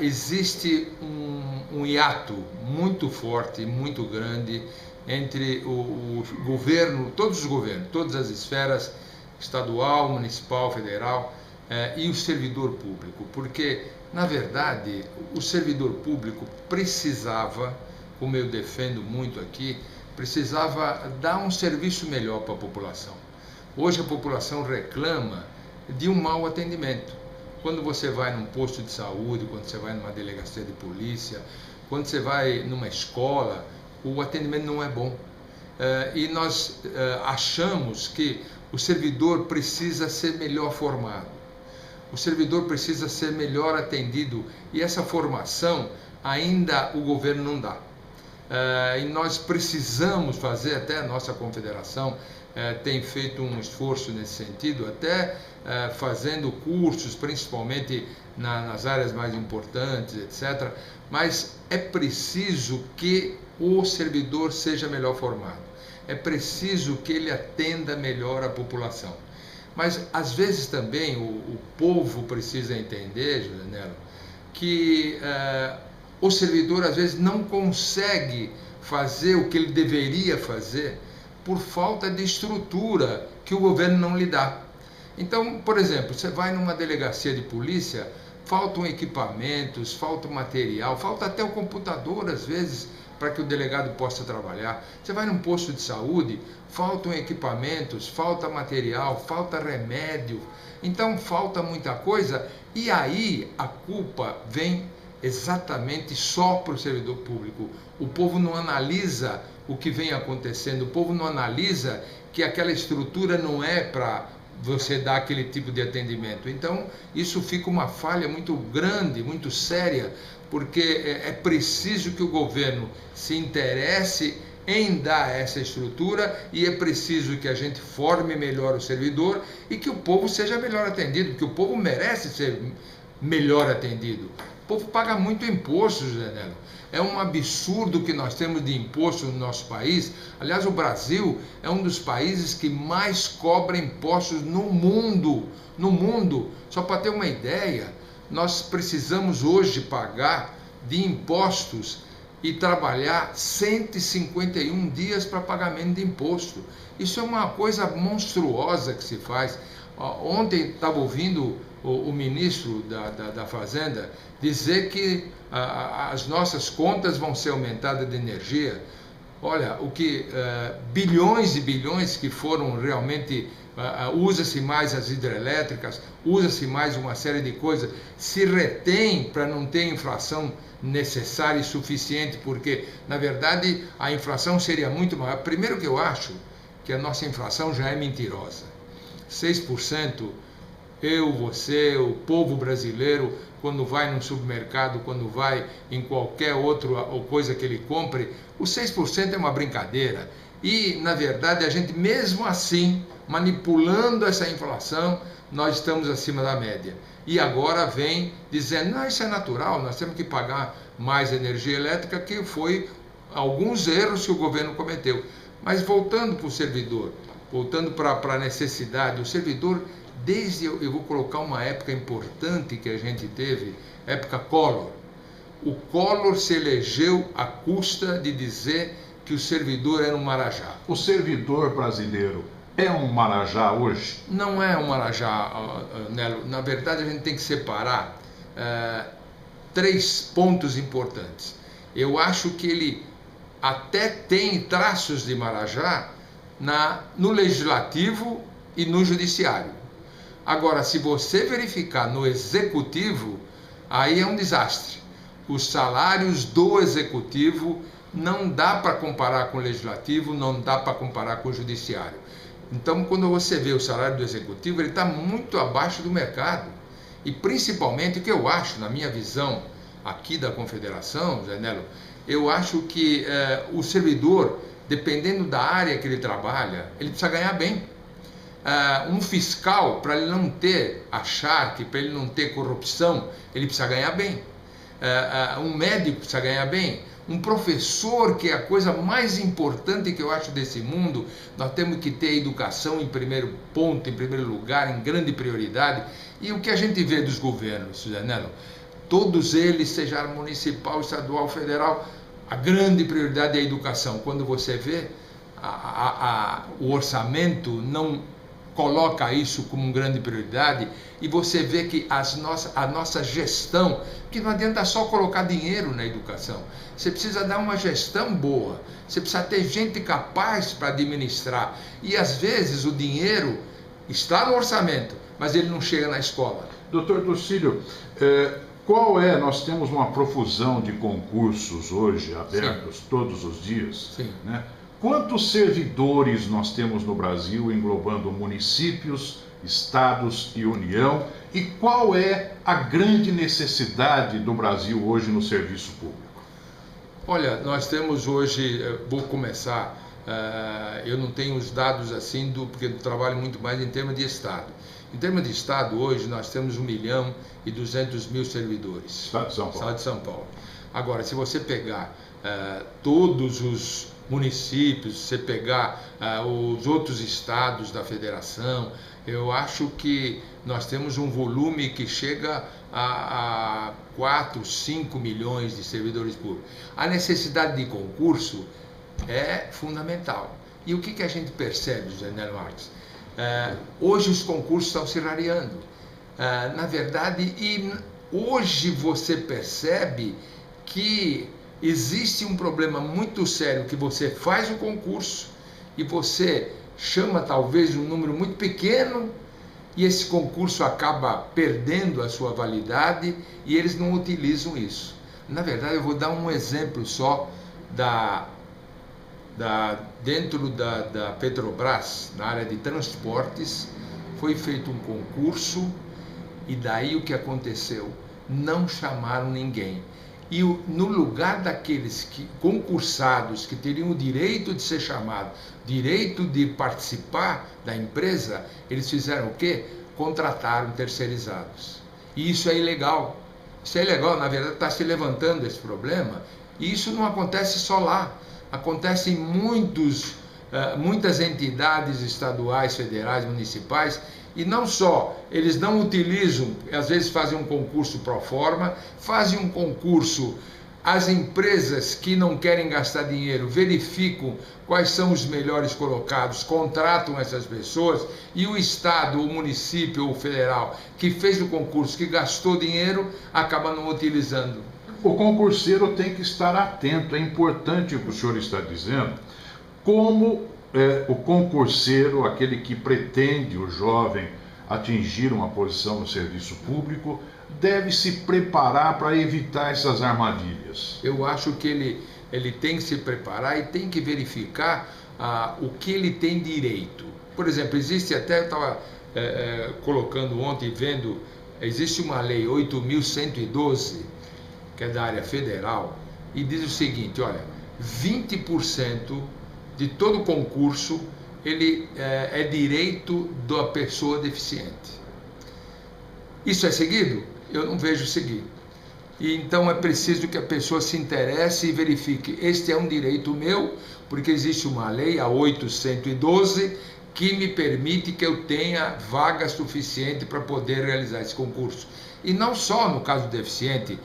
existe um hiato muito forte, muito grande entre o governo, todos os governos, todas as esferas, estadual, municipal, federal, e o servidor público, porque, na verdade, o servidor público precisava, como eu defendo muito aqui, precisava dar um serviço melhor para a população. Hoje a população reclama de um mau atendimento. Quando você vai num posto de saúde, quando você vai numa delegacia de polícia, quando você vai numa escola, o atendimento não é bom. E nós achamos que o servidor precisa ser melhor formado, o servidor precisa ser melhor atendido, e essa formação ainda o governo não dá. E nós precisamos fazer, até a nossa confederação tem feito um esforço nesse sentido, até fazendo cursos, principalmente nas áreas mais importantes, etc. Mas é preciso que o servidor seja melhor formado, é preciso que ele atenda melhor a população. Mas, às vezes, também o povo precisa entender, José Nelo, que o servidor, às vezes, não consegue fazer o que ele deveria fazer por falta de estrutura que o governo não lhe dá. Então, por exemplo, você vai numa delegacia de polícia, faltam equipamentos, falta material, falta até o computador, às vezes, para que o delegado possa trabalhar. Você vai num posto de saúde, faltam equipamentos, falta material, falta remédio. Então, falta muita coisa, e aí a culpa vem exatamente só para o servidor público. O povo não analisa o que vem acontecendo, o povo não analisa que aquela estrutura não é para você dar aquele tipo de atendimento. Então, isso fica uma falha muito grande, muito séria, porque é preciso que o governo se interesse em dar essa estrutura, e é preciso que a gente forme melhor o servidor e que o povo seja melhor atendido, porque o povo merece ser melhor atendido. O povo paga muito imposto, José Nelo. É um absurdo que nós temos de imposto no nosso país. Aliás, o Brasil é um dos países que mais cobra impostos no mundo. No mundo. Só para ter uma ideia, nós precisamos hoje pagar de impostos e trabalhar 151 dias para pagamento de imposto. Isso é uma coisa monstruosa que se faz. Ontem estava ouvindo o ministro da Fazenda dizer que as nossas contas vão ser aumentadas de energia. Olha, bilhões e bilhões que foram realmente, usa-se mais as hidrelétricas, usa-se mais uma série de coisas, se retém para não ter inflação necessária e suficiente, porque, na verdade, a inflação seria muito maior. Primeiro que eu acho que a nossa inflação já é mentirosa. 6%, eu, você, o povo brasileiro, quando vai num supermercado, quando vai em qualquer outra coisa que ele compre, o 6% é uma brincadeira. E, na verdade, a gente, mesmo assim, manipulando essa inflação, nós estamos acima da média. E agora vem dizendo, não, isso é natural, nós temos que pagar mais energia elétrica, que foi alguns erros que o governo cometeu. Mas voltando para o servidor, voltando para a necessidade, o servidor, eu vou colocar uma época importante que a gente teve, época Collor. O Collor se elegeu à custa de dizer que o servidor era um marajá. O servidor brasileiro é um marajá hoje? Não é um marajá, Nelo. Na verdade, a gente tem que separar 3 pontos importantes. Eu acho que ele até tem traços de marajá no legislativo e no judiciário. Agora, se você verificar no executivo, aí é um desastre. Os salários do executivo não dá para comparar com o legislativo, não dá para comparar com o judiciário. Então, quando você vê o salário do executivo, ele está muito abaixo do mercado. E principalmente, o que eu acho, na minha visão aqui da Confederação, Zé Nelo, eu acho que o servidor, dependendo da área que ele trabalha, ele precisa ganhar bem. Um fiscal, para ele não ter acharque, para ele não ter corrupção, ele precisa ganhar bem. Um médico precisa ganhar bem. Um professor, que é a coisa mais importante que eu acho desse mundo, nós temos que ter a educação em primeiro ponto, em primeiro lugar, em grande prioridade. E o que a gente vê dos governos, José Nelo, todos eles, seja municipal, estadual, federal, a grande prioridade é a educação. Quando você vê, o orçamento não coloca isso como grande prioridade, e você vê que a nossa gestão, que não adianta só colocar dinheiro na educação, você precisa dar uma gestão boa, você precisa ter gente capaz para administrar, e às vezes o dinheiro está no orçamento, mas ele não chega na escola. Doutor Tucílio, nós temos uma profusão de concursos hoje abertos, sim, todos os dias, sim, né? Quantos servidores nós temos no Brasil, englobando municípios, estados e União? E qual é a grande necessidade do Brasil hoje no serviço público? Olha, nós temos hoje, vou começar, eu não tenho os dados assim, porque eu trabalho muito mais em termos de estado. Em termos de estado, hoje nós temos 1.200.000 servidores. Estado de São Paulo. Estado de São Paulo. Agora, se você pegar todos os municípios, se você pegar os outros estados da federação, eu acho que nós temos um volume que chega a 4, 5 milhões de servidores públicos. A necessidade de concurso é fundamental. E o que a gente percebe, José Nélio Marques? Hoje os concursos estão se rareando. Na verdade, e hoje você percebe que existe um problema muito sério, que você faz o concurso e você chama talvez um número muito pequeno, e esse concurso acaba perdendo a sua validade e eles não utilizam isso. Na verdade, eu vou dar um exemplo só dentro da Petrobras, na área de transportes, foi feito um concurso e daí o que aconteceu? Não chamaram ninguém. E no lugar daqueles concursados que teriam o direito de ser chamados, direito de participar da empresa, eles fizeram o quê? Contrataram terceirizados. E isso é ilegal. Isso é ilegal, na verdade está se levantando esse problema, e isso não acontece só lá. Acontece em muitas entidades estaduais, federais, municipais, e não só, eles não utilizam, às vezes fazem um concurso pro forma, fazem um concurso, as empresas que não querem gastar dinheiro verificam quais são os melhores colocados, contratam essas pessoas, e o estado, o município ou o federal que fez o concurso, que gastou dinheiro, acaba não utilizando. O concurseiro tem que estar atento, é importante o que o senhor está dizendo, como o concurseiro, aquele que pretende, o jovem, atingir uma posição no serviço público, deve se preparar para evitar essas armadilhas. Eu acho que ele tem que se preparar e tem que verificar o que ele tem direito. Por exemplo, existe até, eu estava colocando ontem, vendo, existe uma lei 8.112, que é da área federal, e diz o seguinte, olha, 20% de todo concurso, ele é direito da pessoa deficiente. Isso é seguido? Eu não vejo seguir. E então é preciso que a pessoa se interesse e verifique, este é um direito meu, porque existe uma lei, a 812, que me permite que eu tenha vaga suficiente para poder realizar esse concurso. E não só no caso do deficiente,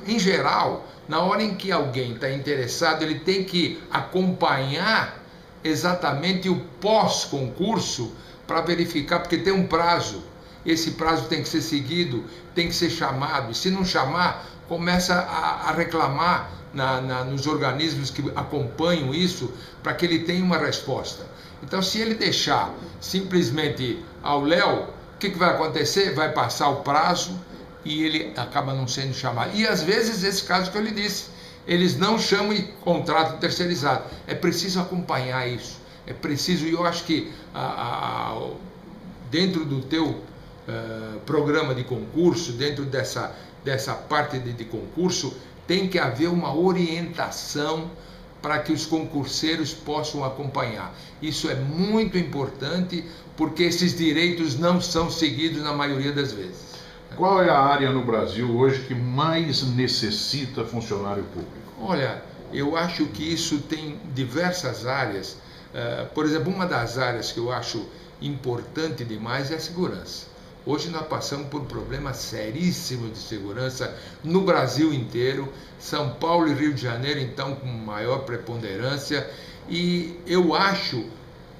em geral, na hora em que alguém está interessado, ele tem que acompanhar exatamente o pós-concurso para verificar, porque tem um prazo. Esse prazo tem que ser seguido, tem que ser chamado. E se não chamar, começa a reclamar nos organismos que acompanham isso, para que ele tenha uma resposta. Então, se ele deixar simplesmente ao léu, o que vai acontecer? Vai passar o prazo e ele acaba não sendo chamado. E às vezes, esse caso que eu lhe disse, eles não chamam e contratam terceirizado. É preciso acompanhar isso. É preciso, e eu acho que dentro do teu programa de concurso, dentro dessa parte de concurso, tem que haver uma orientação para que os concurseiros possam acompanhar. Isso é muito importante, porque esses direitos não são seguidos na maioria das vezes. Qual é a área no Brasil hoje que mais necessita funcionário público? Olha, eu acho que isso tem diversas áreas. Por exemplo, uma das áreas que eu acho importante demais é a segurança. Hoje nós passamos por um problema seríssimo de segurança no Brasil inteiro, São Paulo e Rio de Janeiro, então, com maior preponderância, e eu acho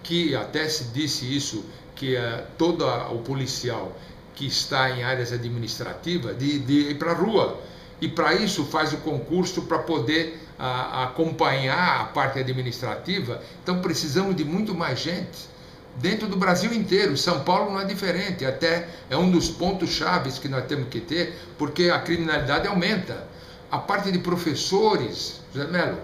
que, até se disse isso, que todo o policial que está em áreas administrativas, de ir para a rua, e para isso faz o concurso para poder acompanhar a parte administrativa. Então precisamos de muito mais gente dentro do Brasil inteiro. São Paulo não é diferente, até é um dos pontos chaves que nós temos que ter, porque a criminalidade aumenta. A parte de professores, José Melo,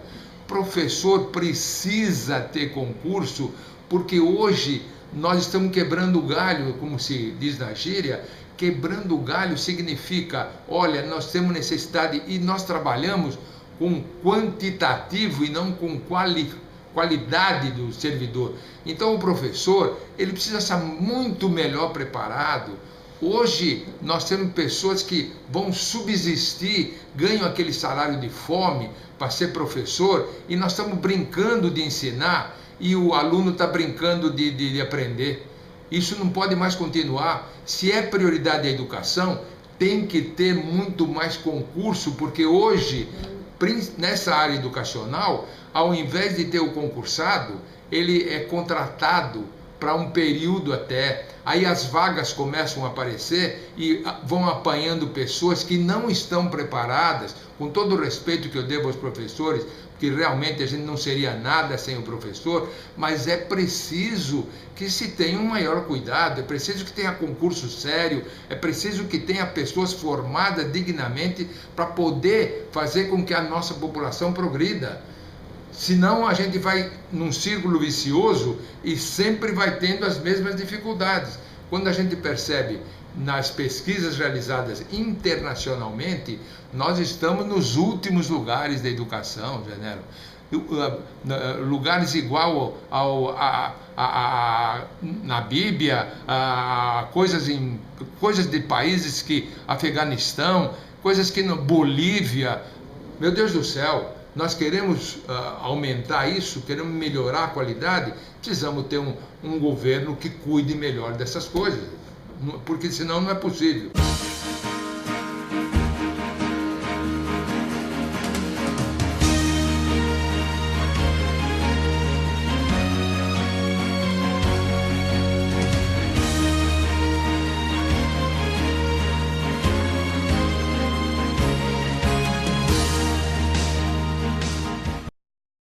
professor precisa ter concurso, porque hoje nós estamos quebrando o galho, como se diz na gíria. Quebrando o galho significa, olha, nós temos necessidade e nós trabalhamos com quantitativo e não com qualidade do servidor. Então o professor, ele precisa estar muito melhor preparado. Hoje nós temos pessoas que vão subsistir, ganham aquele salário de fome para ser professor, e nós estamos brincando de ensinar e o aluno está brincando de aprender. Isso não pode mais continuar. Se é prioridade a educação, tem que ter muito mais concurso, porque hoje, nessa área educacional, ao invés de ter o concursado, ele é contratado para um período até. Aí as vagas começam a aparecer e vão apanhando pessoas que não estão preparadas, com todo o respeito que eu devo aos professores, porque realmente a gente não seria nada sem o professor, mas é preciso que se tenha um maior cuidado, é preciso que tenha concurso sério, é preciso que tenha pessoas formadas dignamente para poder fazer com que a nossa população progrida. Senão a gente vai num círculo vicioso e sempre vai tendo as mesmas dificuldades. Quando a gente percebe nas pesquisas realizadas internacionalmente, nós estamos nos últimos lugares da educação, Genero. Lugares igual na Bíblia, coisas de países que Afeganistão, coisas que Bolívia. Meu Deus do céu! Nós queremos aumentar isso, queremos melhorar a qualidade, precisamos ter um governo que cuide melhor dessas coisas, porque senão não é possível.